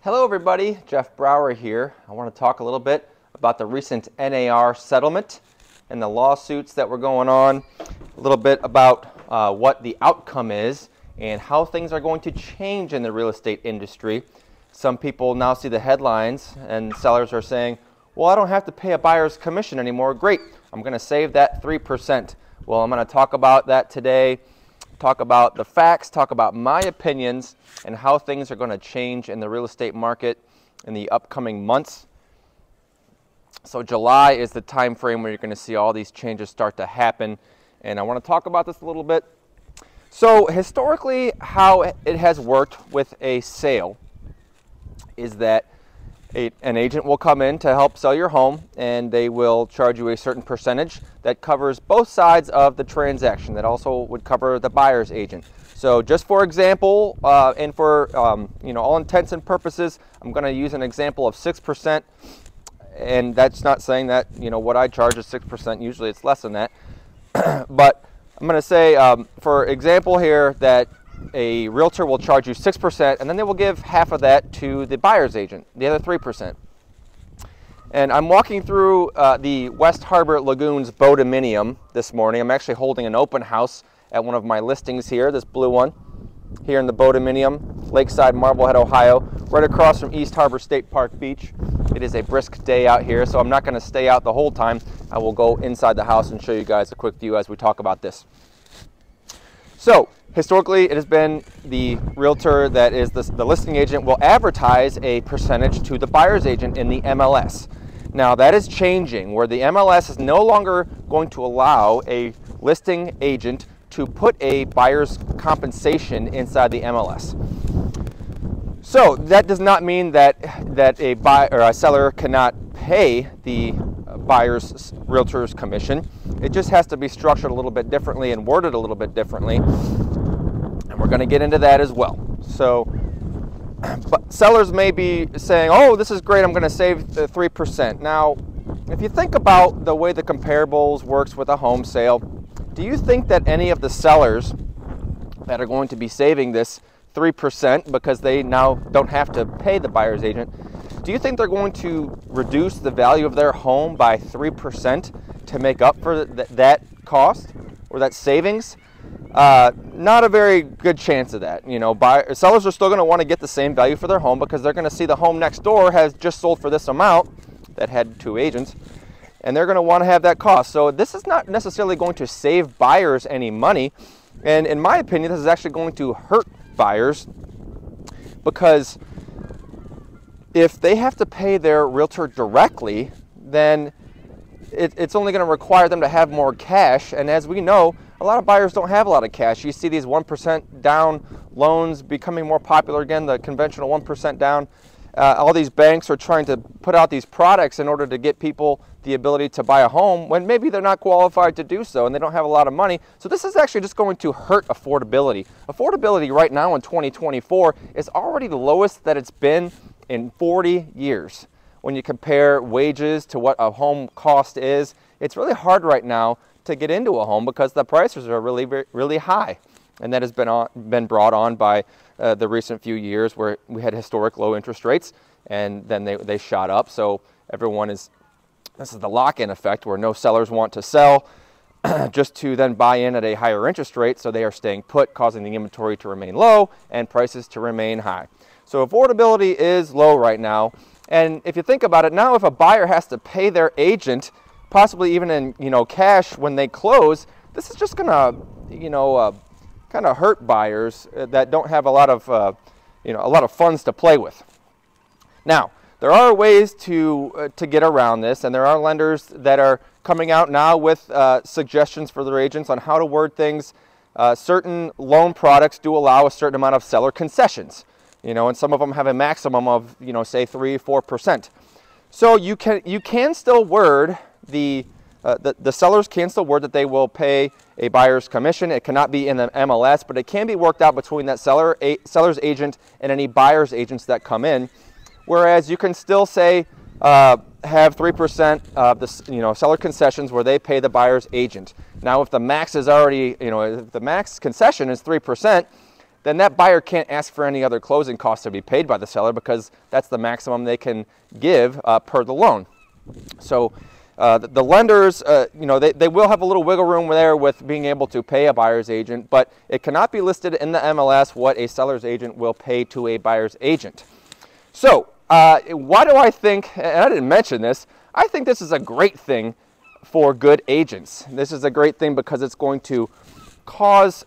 Hello everybody, Jeff Brower here. I want to talk a little bit about the recent NAR settlement and the lawsuits that were going on, a little bit about what the outcome is and how things are going to change in the real estate industry. Some people now see the headlines and sellers are saying, well, I don't have to pay a buyer's commission anymore. Great, I'm going to save that 3%. Well, I'm going to talk about that today, talk about the facts, talk about my opinions and how things are going to change in the real estate market in the upcoming months. So July is the time frame where you're going to see all these changes start to happen, and I want to talk about this a little bit. So historically, how it has worked with a sale is that an agent will come in to help sell your home, and they will charge you a certain percentage that covers both sides of the transaction. That also would cover the buyer's agent. So just for example, and for all intents and purposes, I'm going to use an example of 6%, and that's not saying that what I charge is 6%. Usually it's less than that, but I'm going to say, for example here, that a realtor will charge you 6%, and then they will give half of that to the buyer's agent, the other 3%. And I'm walking through the West Harbor Lagoons Bodominium this morning. I'm actually holding an open house at one of my listings here, this blue one, here in the Bodominium, Lakeside, Marblehead, Ohio, right across from East Harbor State Park Beach. It is a brisk day out here, so I'm not going to stay out the whole time. I will go inside the house and show you guys a quick view as we talk about this. So historically, it has been the realtor that is the listing agent will advertise a percentage to the buyer's agent in the MLS. Now that is changing, where the MLS is no longer going to allow a listing agent to put a buyer's compensation inside the MLS. So that does not mean that a buyer or a seller cannot pay the buyer's realtor's commission. It just has to be structured a little bit differently and worded a little bit differently. And we're going to get into that as well. So but sellers may be saying, oh, this is great, I'm going to save the 3%. Now, if you think about the way the comparables works with a home sale, do you think that any of the sellers that are going to be saving this 3% because they now don't have to pay the buyer's agent, do you think they're going to reduce the value of their home by 3% to make up for that cost or that savings? Not a very good chance of that. Sellers are still going to want to get the same value for their home because they're going to see the home next door has just sold for this amount that had 2 agents, and they're going to want to have that cost. So this is not necessarily going to save buyers any money, and in my opinion, this is actually going to hurt buyers, because if they have to pay their realtor directly, then it's only going to require them to have more cash, and as we know, a lot of buyers don't have a lot of cash. You see these 1% down loans becoming more popular again, the conventional 1% down. All these banks are trying to put out these products in order to get people the ability to buy a home when maybe they're not qualified to do so and they don't have a lot of money. So this is actually just going to hurt affordability. Affordability right now in 2024 is already the lowest that it's been in 40 years. When you compare wages to what a home cost is, it's really hard right now to get into a home because the prices are really high. And that has been brought on by the recent few years where we had historic low interest rates, and then they shot up. So this is the lock-in effect, where no sellers want to sell just to then buy in at a higher interest rate, so they are staying put, causing the inventory to remain low and prices to remain high. So affordability is low right now, and if you think about it, now if a buyer has to pay their agent, possibly even in cash when they close, this is just gonna kind of hurt buyers that don't have a lot of funds to play with. Now, there are ways to get around this, and there are lenders that are coming out now with suggestions for their agents on how to word things. Certain loan products do allow a certain amount of seller concessions, and some of them have a maximum of say 3-4%. So you can still word the sellers can still word that they will pay a buyer's commission. It cannot be in the MLS, but it can be worked out between that seller's agent and any buyer's agents that come in. Whereas you can still say have 3% of the seller concessions where they pay the buyer's agent. Now, if the max is already if the max concession is 3%, then that buyer can't ask for any other closing costs to be paid by the seller, because that's the maximum they can give per the loan. So the lenders, you know, they will have a little wiggle room there with being able to pay a buyer's agent, but it cannot be listed in the MLS what a seller's agent will pay to a buyer's agent. So why do I think, and I didn't mention this, I think this is a great thing for good agents. This is a great thing because it's going to cause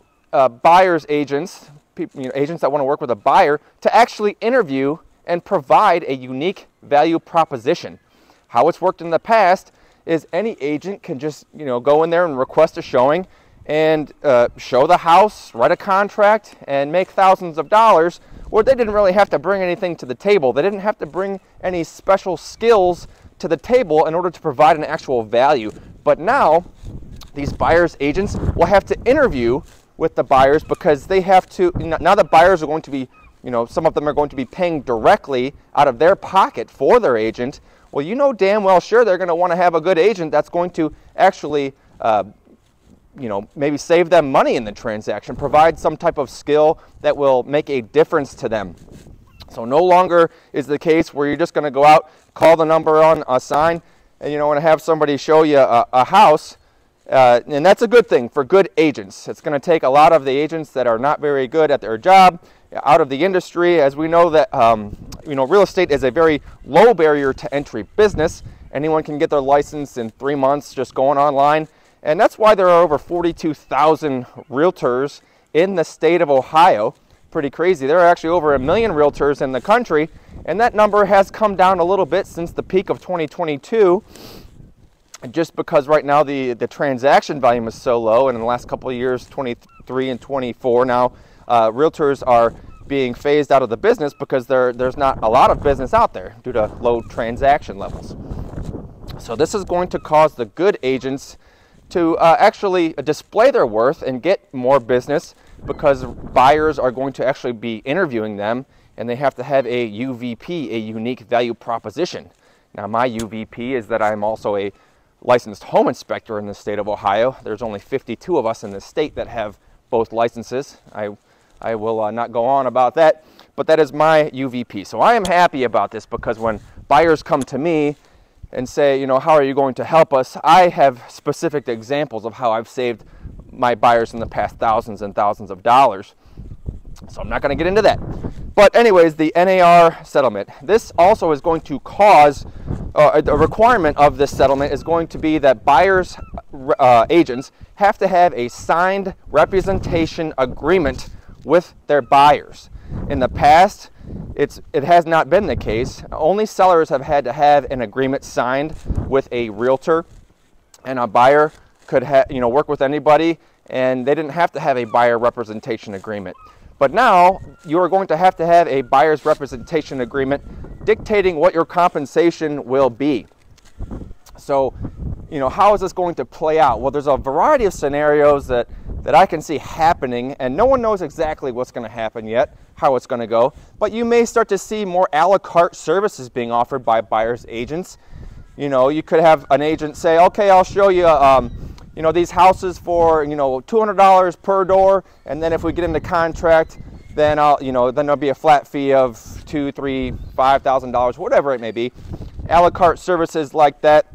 buyer's agents, people, you know, agents that want to work with a buyer, to actually interview and provide a unique value proposition. How it's worked in the past is any agent can just, you know, go in there and request a showing and show the house, write a contract, and make thousands of dollars, where they didn't really have to bring anything to the table. They didn't have to bring any special skills to the table in order to provide an actual value. But now, these buyer's agents will have to interview with the buyers, because they have to, now the buyers are going to be, you know, some of them are going to be paying directly out of their pocket for their agent. Well, you know damn well sure they're going to want to have a good agent that's going to actually, you know, maybe save them money in the transaction, provide some type of skill that will make a difference to them. So no longer is the case where you're just going to go out, call the number on a sign, and you know, want to have somebody show you a house. And that's a good thing for good agents. It's going to take a lot of the agents that are not very good at their job out of the industry, as we know that you know, real estate is a very low barrier to entry business. Anyone can get their license in 3 months just going online, and that's why there are over 42,000 realtors in the state of Ohio. Pretty crazy. There are actually over 1 million realtors in the country, and that number has come down a little bit since the peak of 2022. Just because right now the transaction volume is so low, and in the last couple of years, 23 and 24 now, realtors are being phased out of the business because there's not a lot of business out there due to low transaction levels. So this is going to cause the good agents to actually display their worth and get more business, because buyers are going to actually be interviewing them, and they have to have a UVP, a unique value proposition. Now, my UVP is that I'm also a licensed home inspector in the state of Ohio. There's only 52 of us in the state that have both licenses. I will not go on about that, but that is my UVP. So I am happy about this, because when buyers come to me and say, you know, how are you going to help us? I have specific examples of how I've saved my buyers in the past thousands and thousands of dollars. So I'm not going to get into that. But anyways, the NAR settlement. This also is going to cause, the requirement of this settlement is going to be that buyers' agents have to have a signed representation agreement with their buyers. In the past, it has not been the case. Only sellers have had to have an agreement signed with a realtor, and a buyer could work with anybody, and they didn't have to have a buyer representation agreement. But now you are going to have a buyer's representation agreement dictating what your compensation will be. So, you know, how is this going to play out? Well, there's a variety of scenarios that I can see happening, and no one knows exactly what's going to happen yet, how it's going to go. But you may start to see more a la carte services being offered by buyer's agents. You know, you could have an agent say, okay, I'll show you, you know, these houses for, you know, $200 per door, and then if we get into contract, then then there'll be a flat fee of $2,000, $3,000, $5,000, whatever it may be. A la carte services like that,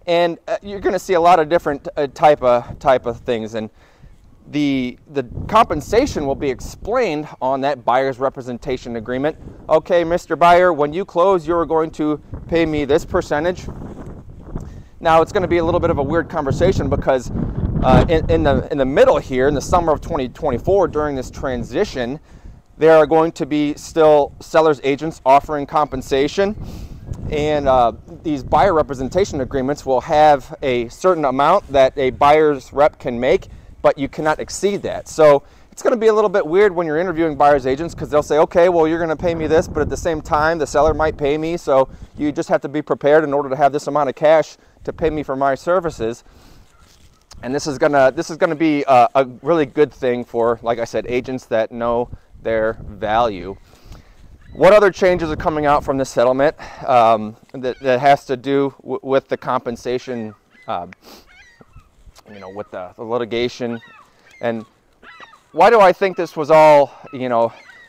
and you're going to see a lot of different type of things, and the compensation will be explained on that buyer's representation agreement. Okay, Mr. Buyer, when you close, you're going to pay me this percentage. Now, it's going to be a little bit of a weird conversation, because in the middle here, in the summer of 2024, during this transition, there are going to be still sellers agents offering compensation, and these buyer representation agreements will have a certain amount that a buyer's rep can make, but you cannot exceed that. So it's going to be a little bit weird when you're interviewing buyer's agents, because they'll say, okay, well, you're going to pay me this, but at the same time, the seller might pay me, so you just have to be prepared in order to have this amount of cash to pay me for my services. And this is gonna be a really good thing for, like I said, agents that know their value. What other changes are coming out from this settlement that has to do with the compensation, with the litigation? And why do I think this was all,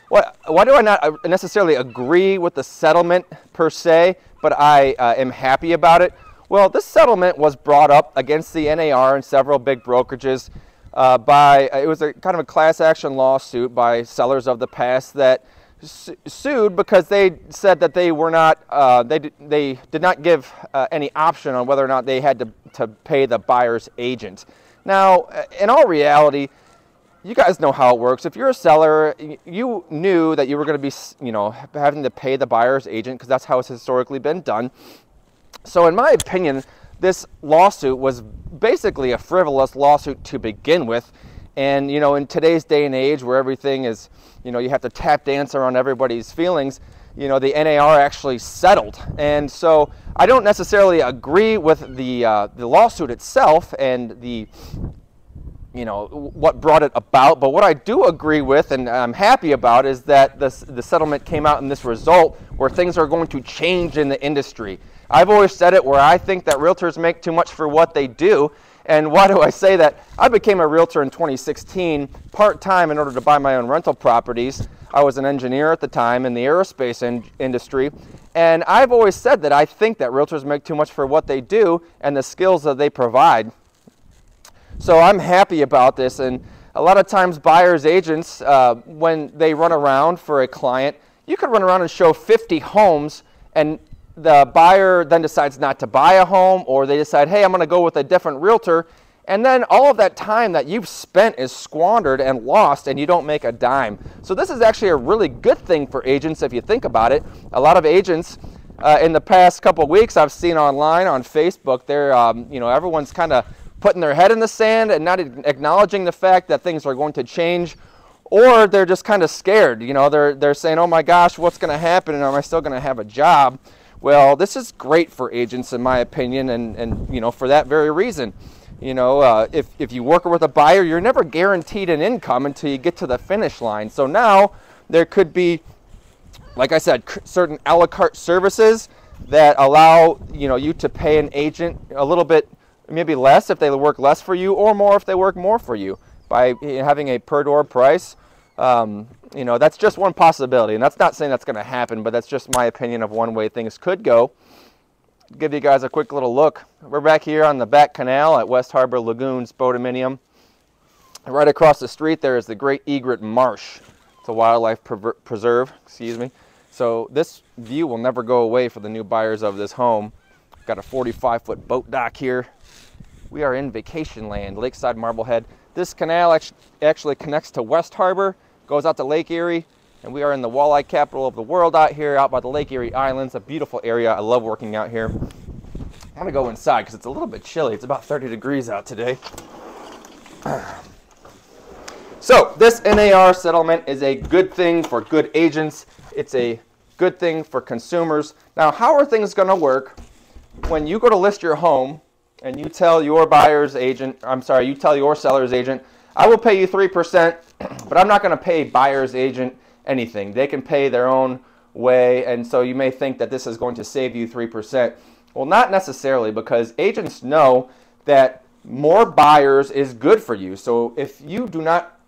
why do I not necessarily agree with the settlement per se, but I am happy about it? Well, this settlement was brought up against the NAR and several big brokerages it was a kind of a class action lawsuit by sellers of the past that sued because they said that they were not, they did not give any option on whether or not they had to pay the buyer's agent. Now, in all reality, you guys know how it works. If you're a seller, you knew that you were going to be, having to pay the buyer's agent because that's how it's historically been done. So in my opinion, this lawsuit was basically a frivolous lawsuit to begin with. And, in today's day and age where everything is, you have to tap dance around everybody's feelings, the NAR actually settled. And so I don't necessarily agree with the lawsuit itself and what brought it about, but what I do agree with and I'm happy about is that the settlement came out in this result where things are going to change in the industry. I've always said it where I think that realtors make too much for what they do. And why do I say that? I became a realtor in 2016 part-time in order to buy my own rental properties. I was an engineer at the time in the aerospace industry, and I've always said that I think that realtors make too much for what they do and the skills that they provide. So I'm happy about this, and a lot of times buyers agents, when they run around for a client, you could run around and show 50 homes, and the buyer then decides not to buy a home, or they decide, hey, I'm going to go with a different realtor, and then all of that time that you've spent is squandered and lost, and you don't make a dime. So this is actually a really good thing for agents if you think about it. A lot of agents in the past couple of weeks I've seen online on Facebook, they're, everyone's kind of putting their head in the sand and not acknowledging the fact that things are going to change, or they're just kind of scared. They're saying, oh my gosh, what's going to happen, and am I still going to have a job? Well, this is great for agents in my opinion, and for that very reason. If you work with a buyer, you're never guaranteed an income until you get to the finish line. So now there could be, like I said, certain a la carte services that allow you to pay an agent a little bit, maybe less if they work less for you, or more if they work more for you by having a per door price. That's just one possibility, and that's not saying that's going to happen, but that's just my opinion of one way things could go. Give you guys a quick little look. We're back here on the back canal at West Harbor Lagoons Boatominium. Right across the street there is the Great Egret Marsh. It's a wildlife preserve, excuse me. So this view will never go away for the new buyers of this home. Got a 45-foot boat dock here. We are in vacation land, Lakeside Marblehead. This canal actually connects to West Harbor, goes out to Lake Erie, and we are in the walleye capital of the world out here, out by the Lake Erie Islands. A beautiful area. I love working out here. I'm going to go inside because it's a little bit chilly. It's about 30 degrees out today. So this NAR settlement is a good thing for good agents. It's a good thing for consumers. Now, how are things going to work when you go to list your home and you tell your buyer's agent, you tell your seller's agent, I will pay you 3%, but I'm not going to pay buyer's agent anything. They can pay their own way, and so you may think that this is going to save you 3%. Well, not necessarily, because agents know that more buyers is good for you. So if you do not,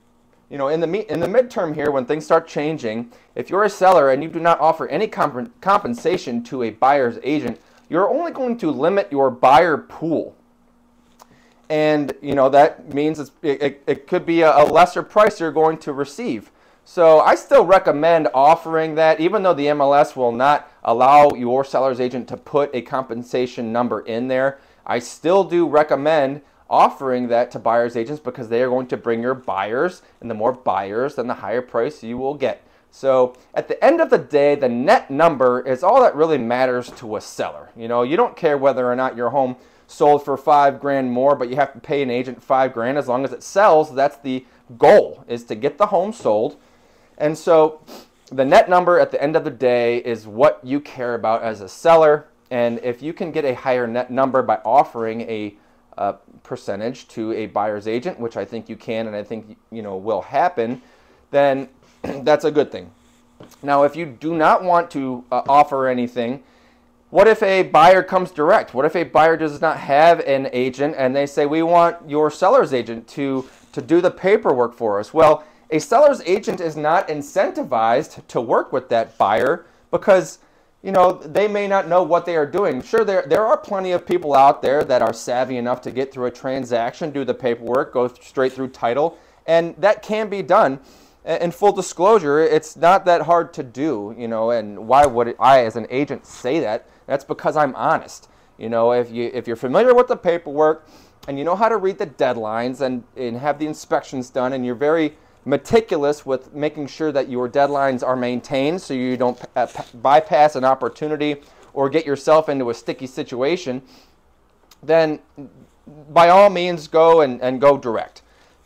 in the midterm here, when things start changing, if you're a seller and you do not offer any compensation to a buyer's agent, you're only going to limit your buyer pool. And, that means it could be a lesser price you're going to receive. So I still recommend offering that, even though the MLS will not allow your seller's agent to put a compensation number in there. I still do recommend offering that to buyer's agents because they are going to bring your buyers, and the more buyers, then the higher price you will get. So at the end of the day, the net number is all that really matters to a seller. You don't care whether or not your home sold for $5 grand more, but you have to pay an agent $5 grand. As long as it sells, that's the goal, is to get the home sold. And so the net number at the end of the day is what you care about as a seller. And if you can get a higher net number by offering a percentage to a buyer's agent, which I think you can, and I think will happen, then that's a good thing. Now, if you do not want to offer anything, What if a buyer comes direct? What if a buyer does not have an agent and they say, we want your seller's agent to do the paperwork for us? Well, a seller's agent is not incentivized to work with that buyer because, you know, they may not know what they are doing. Sure, there are plenty of people out there that are savvy enough to get through a transaction, do the paperwork, go straight through title, and that can be done. In full disclosure, it's not that hard to do, you know, and why would I as an agent say that? That's because I'm honest. You know, if you're familiar with the paperwork and you know how to read the deadlines and have the inspections done, and you're very meticulous with making sure that your deadlines are maintained so you don't bypass an opportunity or get yourself into a sticky situation, then by all means go and go direct.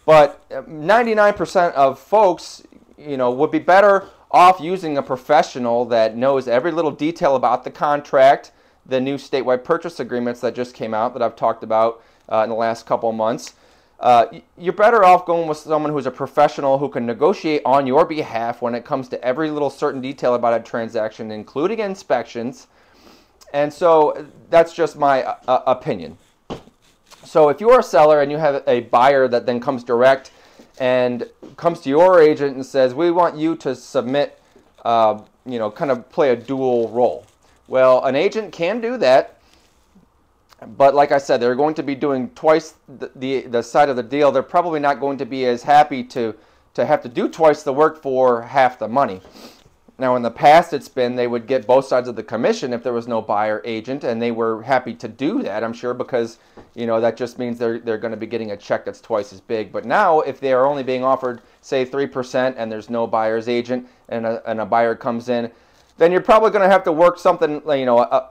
But 99% of folks, you know, would be better off using a professional that knows every little detail about the contract, the new statewide purchase agreements that just came out that I've talked about in the last couple of months. You're better off going with someone who's a professional who can negotiate on your behalf when it comes to every little certain detail about a transaction, including inspections. And so that's just my opinion. So if you're a seller and you have a buyer that then comes direct and comes to your agent and says, we want you to submit, you know, kind of play a dual role. Well, an agent can do that, but like I said, they're going to be doing twice the side of the deal. They're probably not going to be as happy to have to do twice the work for half the money. Now, in the past, it's been they would get both sides of the commission if there was no buyer agent, and they were happy to do that, I'm sure, because, you know, that just means they're going to be getting a check that's twice as big. But now, if they are only being offered, say, 3% and there's no buyer's agent and a buyer comes in, then you're probably going to have to work something, you know,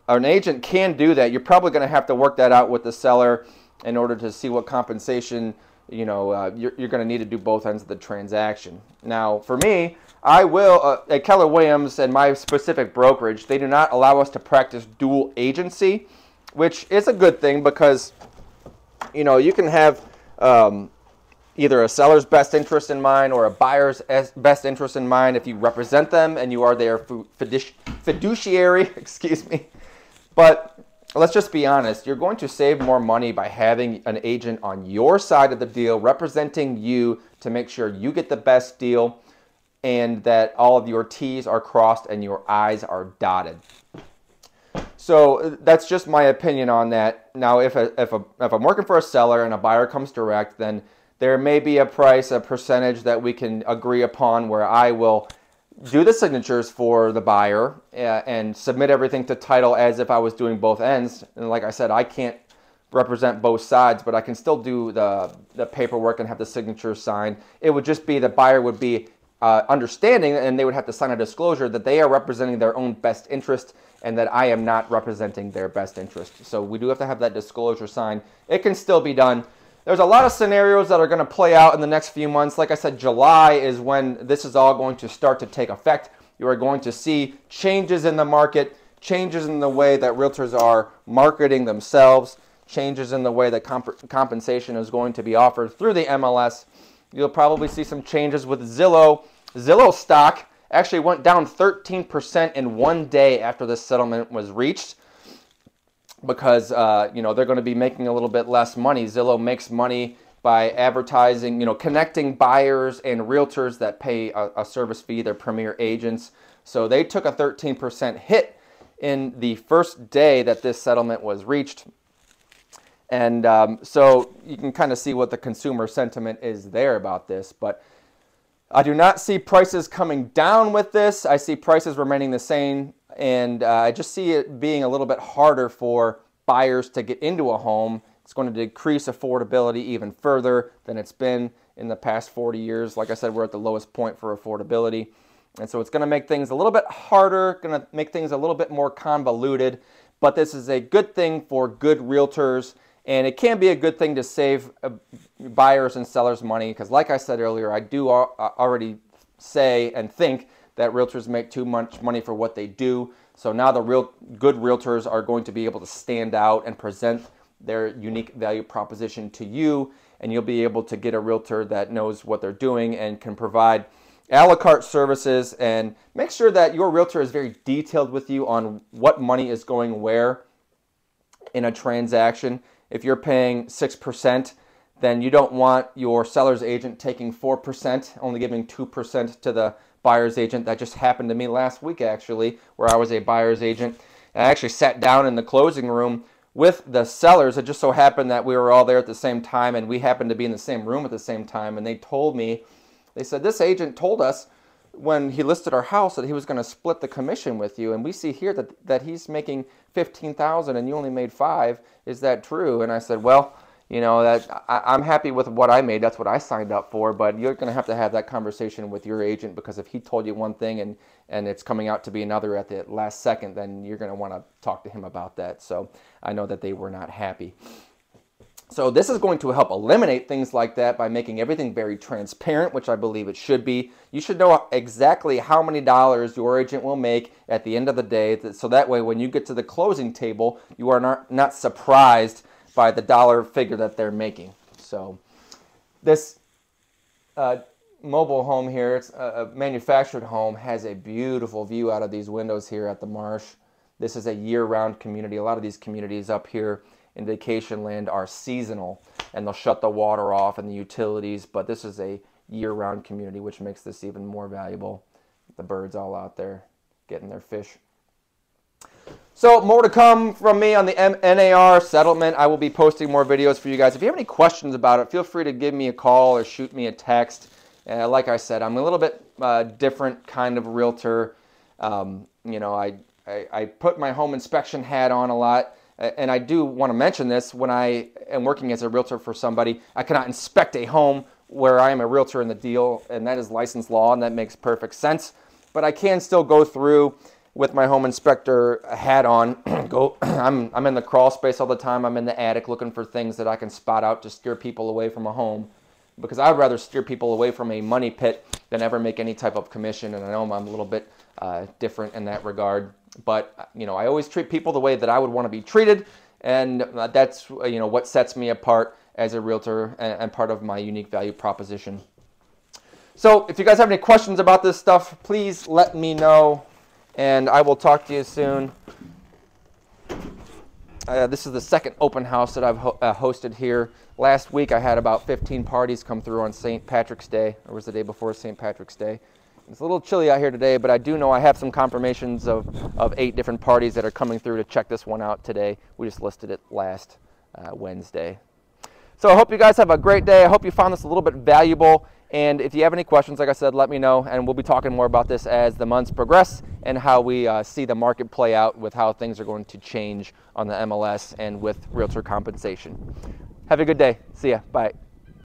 an agent can do that. You're probably going to have to work that out with the seller in order to see what compensation, you know, you're going to need to do both ends of the transaction. Now, for me, I will, at Keller Williams and my specific brokerage, they do not allow us to practice dual agency, which is a good thing because, you know, you can have either a seller's best interest in mind or a buyer's best interest in mind if you represent them and you are their fiduciary, excuse me. But let's just be honest, you're going to save more money by having an agent on your side of the deal representing you to make sure you get the best deal and that all of your T's are crossed and your I's are dotted. So that's just my opinion on that. Now, if I'm working for a seller and a buyer comes direct, then there may be a price, a percentage that we can agree upon where I will do the signatures for the buyer and submit everything to title as if I was doing both ends. And like I said, I can't represent both sides, but I can still do the paperwork and have the signatures signed. It would just be the buyer would be understanding, and they would have to sign a disclosure that they are representing their own best interest and that I am not representing their best interest. So we do have to have that disclosure signed. It can still be done. There's a lot of scenarios that are going to play out in the next few months. Like I said, July is when this is all going to start to take effect. You are going to see changes in the market, changes in the way that realtors are marketing themselves, changes in the way that compensation is going to be offered through the MLS. You'll probably see some changes with Zillow. Zillow stock actually went down 13% in one day after this settlement was reached because you know, they're going to be making a little bit less money. Zillow makes money by advertising, you know, connecting buyers and realtors that pay a service fee, their premier agents. So they took a 13% hit in the first day that this settlement was reached. And so you can kind of see what the consumer sentiment is there about this. But I do not see prices coming down with this. I see prices remaining the same. And I just see it being a little bit harder for buyers to get into a home. It's going to decrease affordability even further than it's been in the past 40 years. Like I said, we're at the lowest point for affordability. And so it's going to make things a little bit harder, going to make things a little bit more convoluted. But this is a good thing for good realtors. And it can be a good thing to save buyers and sellers money because, like I said earlier, I do already say and think that realtors make too much money for what they do. So now the good realtors are going to be able to stand out and present their unique value proposition to you, and you'll be able to get a realtor that knows what they're doing and can provide a la carte services, and make sure that your realtor is very detailed with you on what money is going where in a transaction. If you're paying 6%, then you don't want your seller's agent taking 4%, only giving 2% to the buyer's agent. That just happened to me last week, actually, where I was a buyer's agent. And I actually sat down in the closing room with the sellers. It just so happened that we were all there at the same time, and we happened to be in the same room at the same time. And they told me, they said, this agent told us when he listed our house that he was going to split the commission with you, and we see here that he's making $15,000 and you only made $5,000. Is that true? And I said, well, you know, that I'm happy with what I made. That's what I signed up for. But you're going to have that conversation with your agent, because if he told you one thing and it's coming out to be another at the last second, then you're going to want to talk to him about that. So I know that they were not happy. So this is going to help eliminate things like that by making everything very transparent, which I believe it should be. You should know exactly how many dollars your agent will make at the end of the day, so that way when you get to the closing table, you are not surprised by the dollar figure that they're making. So this mobile home here, it's a manufactured home, has a beautiful view out of these windows here at the marsh. This is a year-round community. A lot of these communities up here in vacation land are seasonal, and they'll shut the water off and the utilities, but this is a year-round community, which makes this even more valuable. The birds all out there getting their fish. So more to come from me on the NAR settlement. I will be posting more videos for you guys. If you have any questions about it, feel free to give me a call or shoot me a text. Like I said, I'm a little bit different kind of realtor. You know, I put my home inspection hat on a lot. And I do want to mention this, when I am working as a realtor for somebody, I cannot inspect a home where I am a realtor in the deal, and that is licensed law, and that makes perfect sense. But I can still go through with my home inspector hat on. I'm in the crawl space all the time. I'm in the attic looking for things that I can spot out to steer people away from a home, because I'd rather steer people away from a money pit than ever make any type of commission. And I know I'm a little bit different in that regard. But, you know, I always treat people the way that I would want to be treated, and that's, you know, what sets me apart as a realtor and part of my unique value proposition. So if you guys have any questions about this stuff, please let me know, and I will talk to you soon. This is the second open house that I've hosted here. Last week I had about 15 parties come through on St. Patrick's Day, or was the day before St. Patrick's Day. It's a little chilly out here today, but I do know I have some confirmations of 8 different parties that are coming through to check this one out today. We just listed it last Wednesday. So I hope you guys have a great day. I hope you found this a little bit valuable. And if you have any questions, like I said, let me know. And we'll be talking more about this as the months progress and how we see the market play out with how things are going to change on the MLS and with realtor compensation. Have a good day. See ya. Bye.